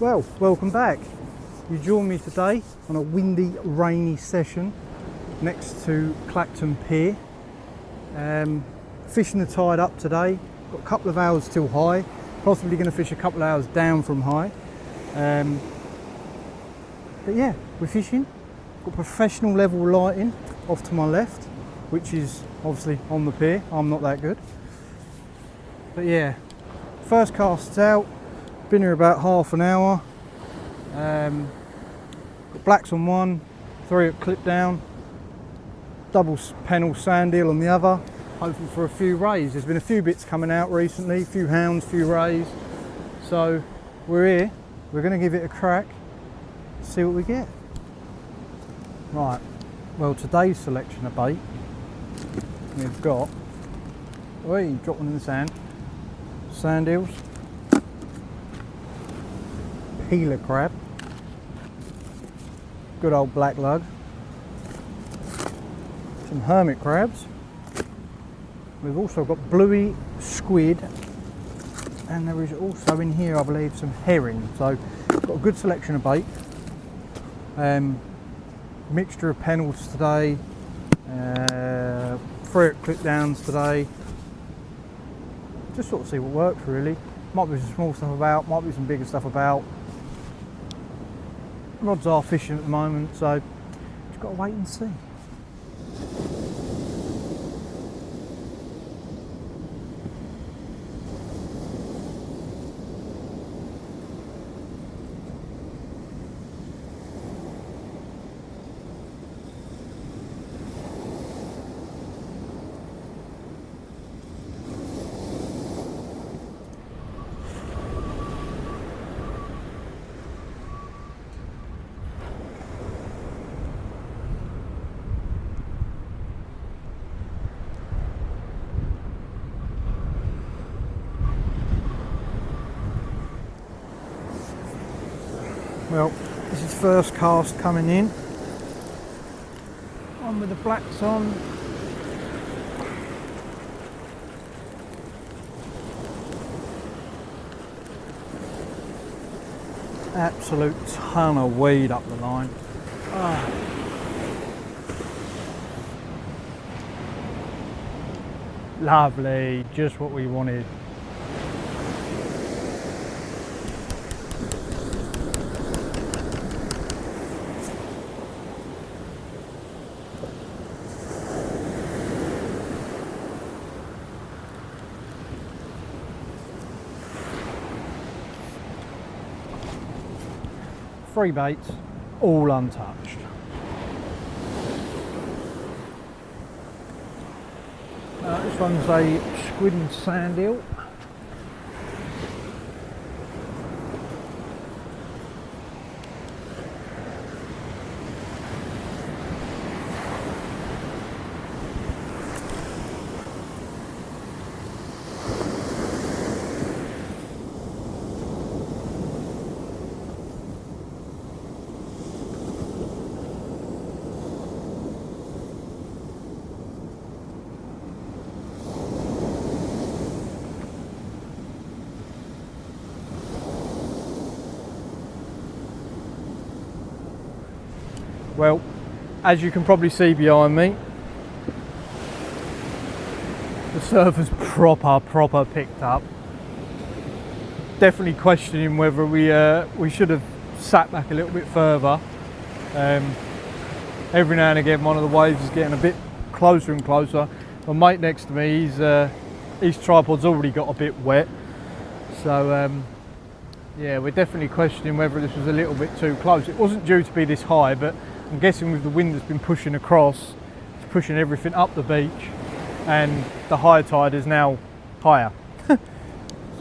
Well, welcome back. You join me today on a windy, rainy session next to Clacton Pier. Fishing the tide up today. Got a couple of hours till high. Possibly going to fish a couple of hours down from high. But yeah, we're fishing. Got professional level lighting off to my left, which is obviously on the pier. I'm not that good. But yeah, first cast's out. Been here about half an hour. Got blacks on one, 3 at clip down, double pennel sand eel on the other. Hoping for a few rays. There's been a few bits coming out recently, a few hounds, a few rays. So we're here. We're going to give it a crack, see what we get. Right. Well, today's selection of bait, we've got. Oh, drop one in the sand. Sand eels. Peeler crab, good old black lug, some hermit crabs. We've also got bluey, squid, and there is also in here, I believe, some herring. So got a good selection of bait. Mixture of pennels today, 3 at clip downs today. Just sort of see what works really. Might be some small stuff about, might be some bigger stuff about. Rods are fishing at the moment, so just got to wait and see. Well, this is first cast coming in. One with the blacks on. Absolute ton of weed up the line. Oh. Lovely, just what we wanted. Three baits, all untouched. This one's a squid and sand eel. Well, as you can probably see behind me, the surfer's proper picked up. Definitely questioning whether we should have sat back a little bit further. Every now and again, one of the waves is getting a bit closer and closer. My mate next to me, his tripod's already got a bit wet. So yeah, we're definitely questioning whether this was a little bit too close. It wasn't due to be this high, but I'm guessing with the wind that's been pushing across, it's pushing everything up the beach, and the high tide is now higher.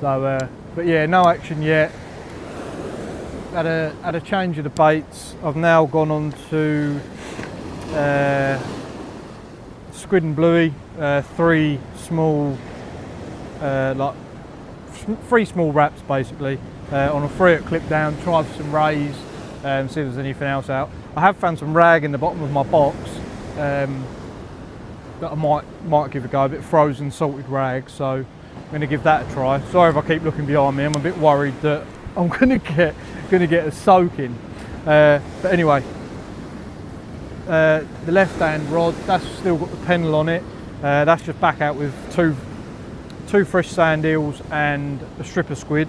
So, but yeah, no action yet. Had a change of the baits. I've now gone on to squid and bluey, 3 small, like 3 small wraps basically, on a 3 at clip down. Try for some rays, see if there's anything else out. I have found some rag in the bottom of my box that I might give a go, a bit frozen salted rag, so I'm going to give that a try. Sorry if I keep looking behind me, I'm a bit worried that I'm going to going to get a soaking. But anyway, the left hand rod, that's still got the pennel on it. That's just back out with two fresh sand eels and a strip of squid.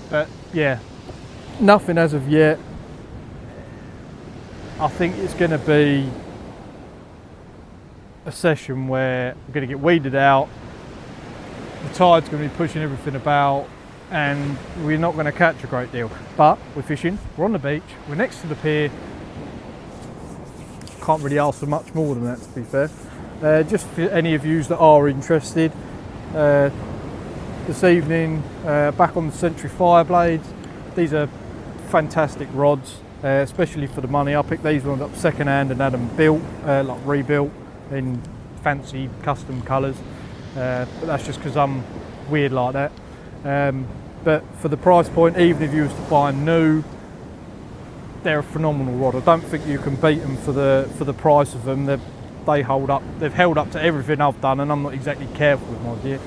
But yeah, nothing as of yet. I think it's going to be a session where we're going to get weeded out, the tide's going to be pushing everything about, and we're not going to catch a great deal. But we're fishing, we're on the beach, we're next to the pier. Can't really ask for much more than that, to be fair. Just for any of you that are interested, this evening back on the Century Fire Blades. These are fantastic rods, especially for the money. I picked these ones up second hand and had them built, like rebuilt in fancy custom colours, but that's just because I'm weird like that. But for the price point, even if you was to buy new, they're a phenomenal rod. I don't think you can beat them for the price of them. They hold up. They've held up to everything I've done, and I'm not exactly careful with my gear.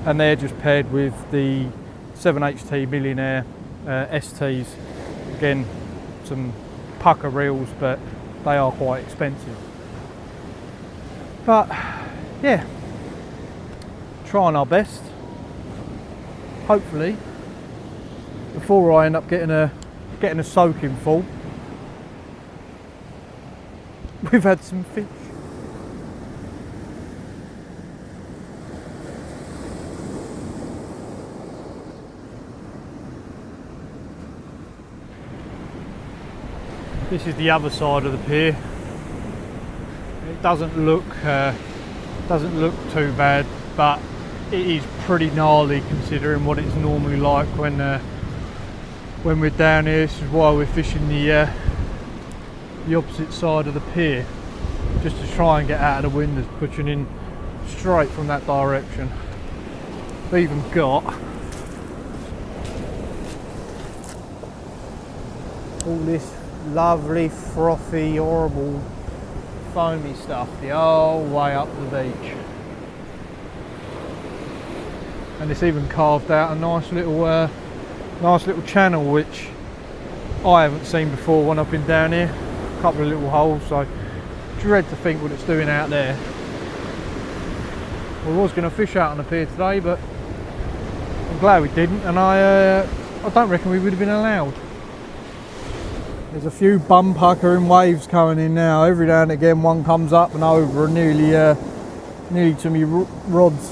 And they're just paired with the 7HT Millionaire STs. Again, some pucker reels, but they are quite expensive. But yeah, trying our best. Hopefully, before I end up getting a soaking full, we've had some fish. This is the other side of the pier. It doesn't look too bad, but it is pretty gnarly considering what it's normally like when we're down here. This is why we're fishing the opposite side of the pier, just to try and get out of the wind that's pushing in straight from that direction. We've even got all this lovely, frothy, horrible, foamy stuff the whole way up the beach. And it's even carved out a nice little channel, which I haven't seen before when I've been down here. A couple of little holes, so dread to think what it's doing out there. We was going to fish out on the pier today, but I'm glad we didn't, and I don't reckon we would have been allowed. There's a few bum puckering waves coming in now. Every now and again one comes up and over and nearly to me rods.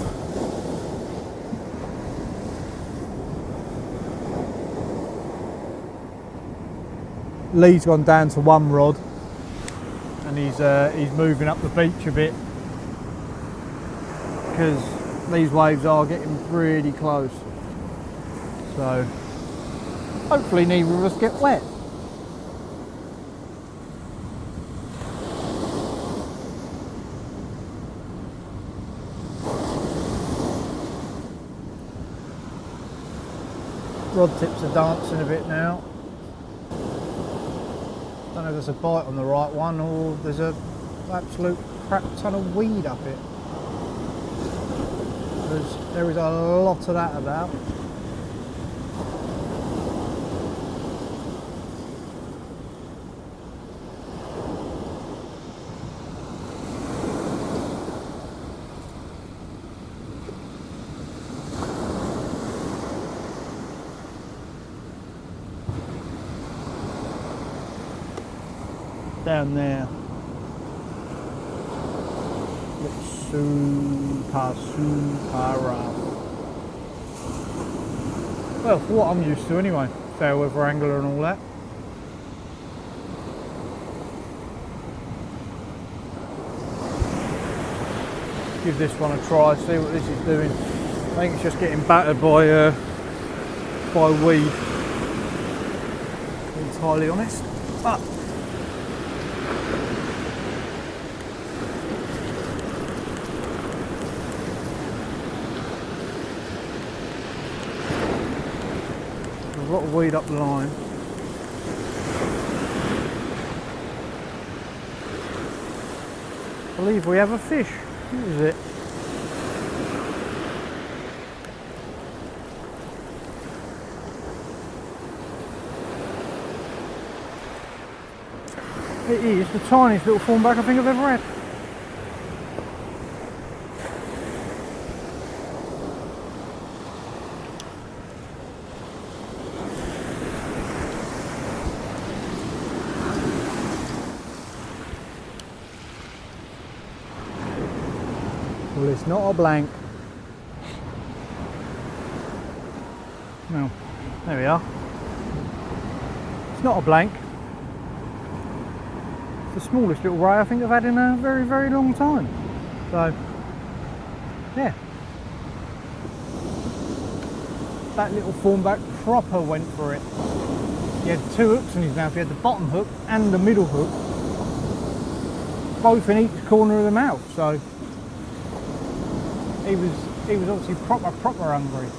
Lee's gone down to one rod and he's moving up the beach a bit because these waves are getting pretty close. So hopefully neither of us get wet. Rod tips are dancing a bit now. Don't know if there's a bite on the right one or there's an absolute crap ton of weed up it. There is a lot of that about. Down there, looks super rough. Well, for what I'm used to anyway, fair weather angler and all that. Give this one a try, see what this is doing. I think it's just getting battered by weed, to be entirely honest. But a lot of weed up the line. I believe we have a fish. What is it? It is the tiniest little thornback I think I've ever had. Well, it's not a blank. No, there we are. It's not a blank. It's the smallest little ray I think I've had in a very, very long time. So, yeah. That little thornback proper went for it. He had two hooks in his mouth. He had the bottom hook and the middle hook, both in each corner of the mouth. So he was obviously proper hungry.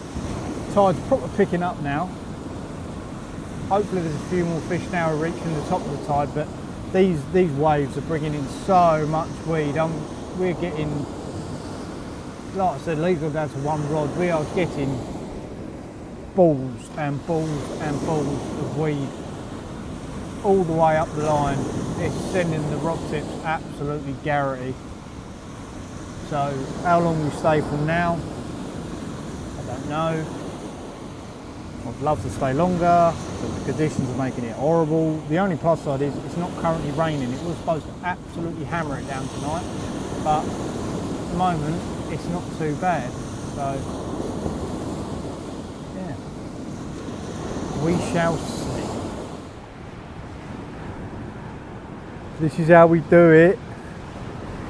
Tide's proper picking up now. Hopefully there's a few more fish now reaching the top of the tide, but these waves are bringing in so much weed. We're getting, like I said, leads go down to one rod. We are getting balls and balls and balls of weed all the way up the line. It's sending the rod tips absolutely garrety. So how long we stay from now, I don't know. I'd love to stay longer, but the conditions are making it horrible. The only plus side is it's not currently raining. It was supposed to absolutely hammer it down tonight, but at the moment it's not too bad. So yeah, we shall see. This is how we do it.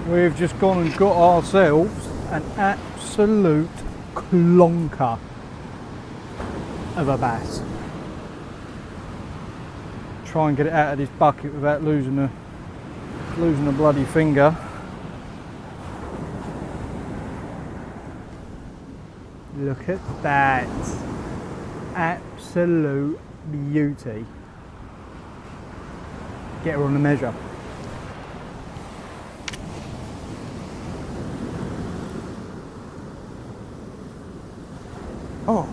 We've just gone and got ourselves an absolute clonker of a bass. Try and get it out of this bucket without losing a bloody finger. Look at that. Absolute beauty. Get her on the measure. Oh.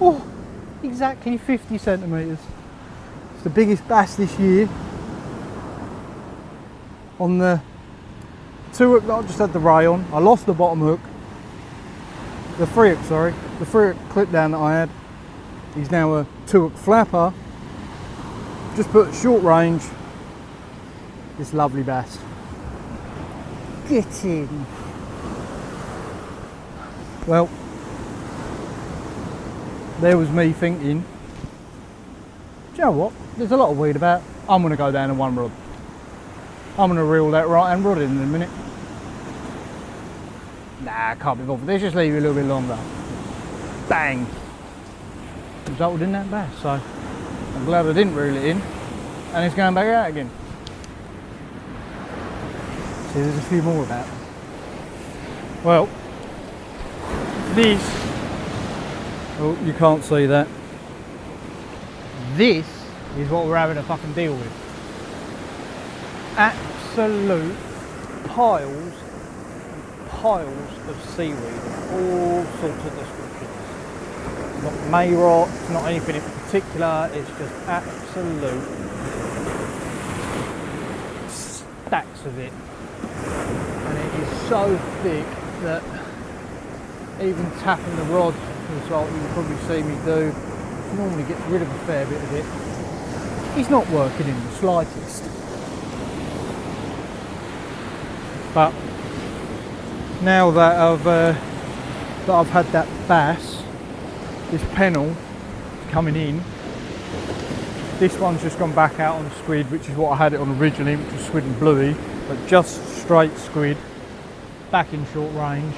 Oh, exactly 50 centimetres. It's the biggest bass this year. On the two hook that I just had the ray on, I lost the bottom hook. The three hook, sorry. The three hook clip down that I had. He's now a two hook flapper. Just put short range. This lovely bass. Get in. Well, there was me thinking, do you know what, there's a lot of weed about, I'm going to go down to one rod. I'm going to reel that right hand rod in a minute. Nah, I can't be bothered, let's just leave it a little bit longer. Bang! Resulted in that bass, so I'm glad I didn't reel it in, and it's going back out again. See, there's a few more about. Well, this, oh, you can't see that. This is what we're having to fucking deal with. Absolute piles and piles of seaweed of all sorts of descriptions. Not mayrot, not anything in particular, it's just absolute stacks of it. And it is so thick that even tapping the rod, as well, you can probably see me do, normally gets rid of a fair bit of it. It's not working in the slightest. But now that I've had that bass, this pennel coming in, this one's just gone back out on squid, which is what I had it on originally, which was squid and bluey, but just straight squid, back in short range.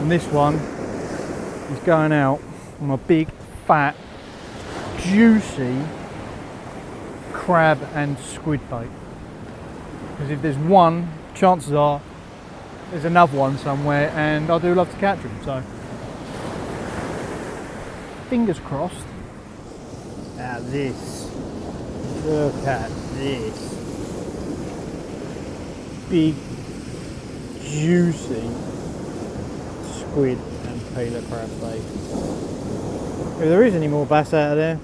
And this one is going out on a big, fat, juicy crab and squid bait. Because if there's one, chances are there's another one somewhere, and I do love to catch them. So, fingers crossed. Now this, look at this, big, juicy squid and peeler crab bait. If there is any more bass out of there,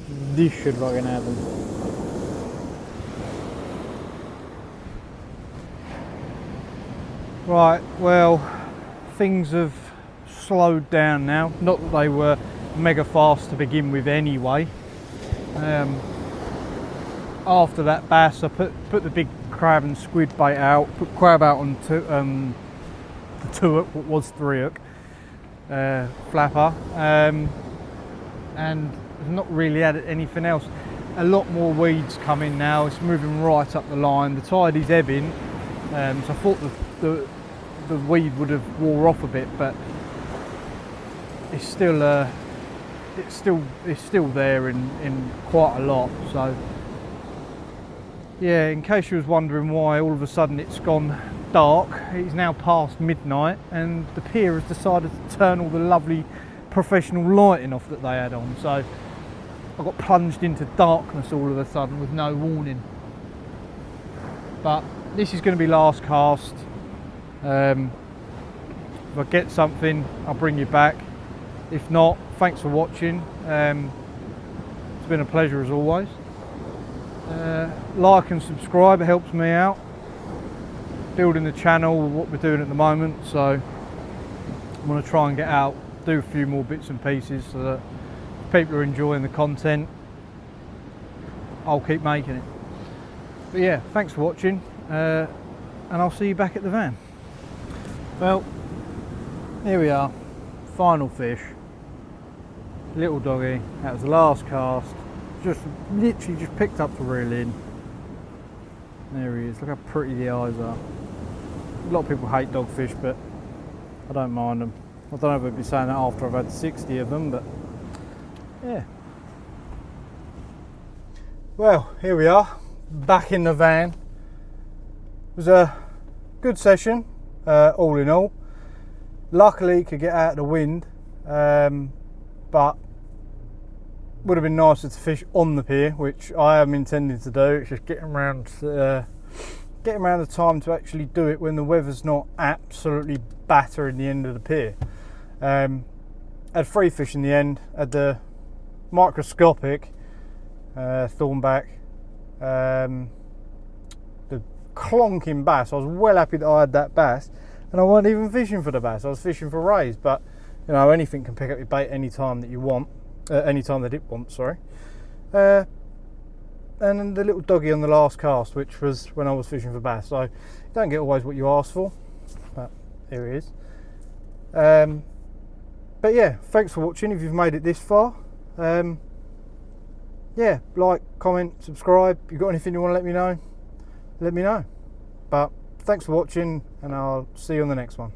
This should fucking happen. Right, well, things have slowed down now. Not that they were mega fast to begin with anyway. After that bass, I put the big crab and squid bait out, put crab out on the 2-hook, what was 3-hook, flapper, and I've not really added anything else. A lot more weeds coming now, it's moving right up the line, the tide is ebbing, so I thought the weed would have wore off a bit, but it's still there in quite a lot. So yeah, in case you was wondering why all of a sudden it's gone dark, it's now past midnight and the pier has decided to turn all the lovely professional lighting off that they had on. So I got plunged into darkness all of a sudden with no warning. But this is going to be last cast. If I get something, I'll bring you back. If not, thanks for watching. It's been a pleasure as always. Like and subscribe, it helps me out. Building the channel, what we're doing at the moment, so I'm going to try and get out, do a few more bits and pieces so that if people are enjoying the content, I'll keep making it. But yeah, thanks for watching, and I'll see you back at the van. Well, here we are, final fish, little doggy. That was the last cast. Just literally just picked up the reel in. There he is. Look how pretty the eyes are. A lot of people hate dogfish, but I don't mind them. I don't know if I'd be saying that after I've had 60 of them, but yeah. Well, here we are, back in the van. It was a good session, all in all. Luckily, could get out of the wind, but would have been nicer to fish on the pier, which I am intending to do. It's just getting around the time to actually do it when the weather's not absolutely battering the end of the pier. Had 3 fish in the end. Had the microscopic thornback, the clonking bass. I was well happy that I had that bass, and I wasn't even fishing for the bass. I was fishing for rays, but you know, anything can pick up your bait any time that you want. Any time that it wants, sorry. And then the little doggy on the last cast, which was when I was fishing for bass. So you don't get always what you ask for, but here he is. But yeah, thanks for watching if you've made it this far. Yeah, like, comment, subscribe. If you've got anything you want to let me know, let me know. But thanks for watching, and I'll see you on the next one.